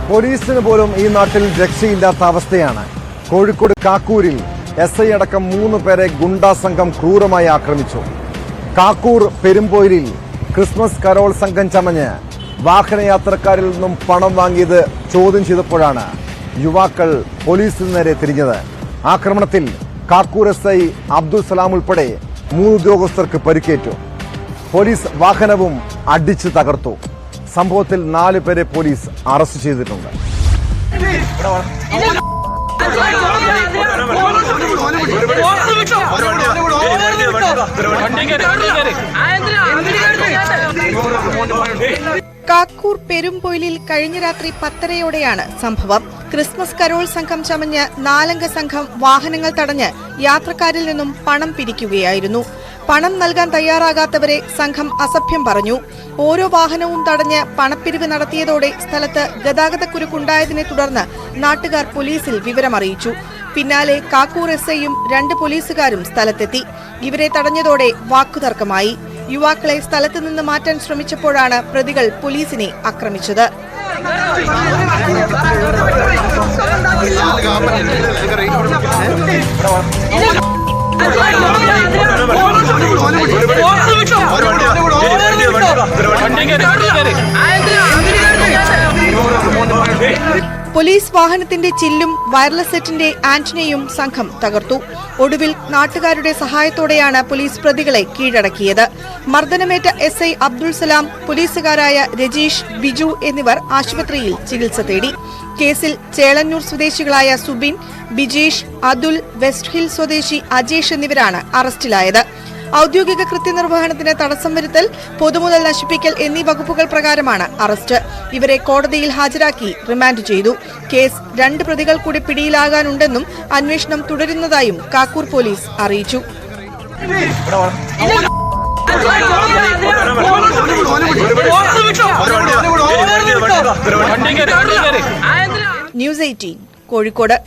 പോലീസിന് പോലും ഈ നാട്ടിൽ രക്ഷയില്ലാത്ത അവസ്ഥയാണ്. കോഴിക്കോട് കാക്കൂരിൽ SI അടക്കം 3 പേരെ ഗുണ്ടാ സംഘം ക്രൂരമായി ആക്രമിച്ചു. കാക്കൂർ പെരുമ്പോയിലിൽ ക്രിസ്മസ് കരോൾ സംഘം ചമഞ്ഞ് വാഹനയാത്രക്കാരിൽ നിന്നും പണം വാങ്ങിയത് ചോദ്യം ചെയ്തപ്പോഴാണ് യുവാക്കൾ പോലീസിന് നേരെ തിരിഞ്ഞത്. ആക്രമണത്തിൽ കാക്കൂർ SI അബ്ദുൽ സലാം ഉൾപ്പെടെ 3 ഉദ്യോഗസ്ഥർക്ക് പരിക്കേറ്റു. പോലീസ് വാഹനവും അടിച്ചു തകർത്തു. സംഭവത്തിൽ 4 പേരെ പോലീസ് അറസ്റ്റ് ചെയ്തിട്ടുണ്ട്. കാക്കൂർ പെരുമ്പോയിലിൽ കഴിഞ്ഞ രാത്രി 10:30-യോടെയാണ് സംഭവം. ക്രിസ്മസ് കരോൾ സംഘം ചമഞ്ഞ് 4 അംഗ സംഘം വാഹനങ്ങൾ തടഞ്ഞ് യാത്രക്കാരിൽ നിന്നും പണം പിരിക്കുകയായിരുന്നു. പണം നൽകാൻ തയ്യാറാകാത്തവരെ സംഘം അസഭ്യം പറഞ്ഞു. ഓരോ വാഹനവും തടഞ്ഞ് പണപ്പിരിവ് നടത്തിയതോടെ സ്ഥലത്ത് ഗതാഗതക്കുരുക്കുണ്ടായതിനെ തുടർന്ന് നാട്ടുകാർ പോലീസിൽ വിവരമറിയിച്ചു. പിന്നാലെ കാക്കൂർ SIയും 2 പോലീസുകാരും സ്ഥലത്തെത്തി. ഇവരെ തടഞ്ഞതോടെ വാക്കുതർക്കമായി. യുവാക്കളെ സ്ഥലത്ത് നിന്ന് മാറ്റാൻ ശ്രമിച്ചപ്പോഴാണ് പ്രതികൾ പോലീസിനെ ആക്രമിച്ചത്. പോലീസ് വാഹനത്തിന്റെ ചില്ലും വയർലെസ് സെറ്റിന്റെ ആന്റിനയും സംഘം തകർത്തു. ഒടുവിൽ നാട്ടുകാരുടെ സഹായത്തോടെയാണ് പോലീസ് പ്രതികളെ കീഴടക്കിയത്. മർദ്ദനമേറ്റ SI അബ്ദുൽ സലാം, പോലീസുകാരായ രജീഷ്, ബിജു എന്നിവർ ആശുപത്രിയിൽ ചികിത്സ തേടി. കേസിൽ ചേളന്നൂർ സ്വദേശികളായ സുബിൻ, ബിജീഷ്, അതുൽ, വെസ്റ്റ് ഹിൽ സ്വദേശി അജേഷ് എന്നിവരാണ് അറസ്റ്റിലായത്. ഔദ്യോഗിക കൃത്യനിർവഹണത്തിന് തടസ്സം വരുത്തൽ, പൊതുമുതൽ നശിപ്പിക്കൽ എന്നീ വകുപ്പുകൾ പ്രകാരമാണ് അറസ്റ്റ്. ഇവരെ കോടതിയിൽ ഹാജരാക്കി റിമാൻഡ് ചെയ്തു. കേസ് 2 പ്രതികൾ കൂടി പിടിയിലാകാനുണ്ടെന്നും അന്വേഷണം തുടരുന്നതായും കാക്കൂർ പോലീസ് അറിയിച്ചു. ന്യൂസ് 18 കോഴിക്കോട്.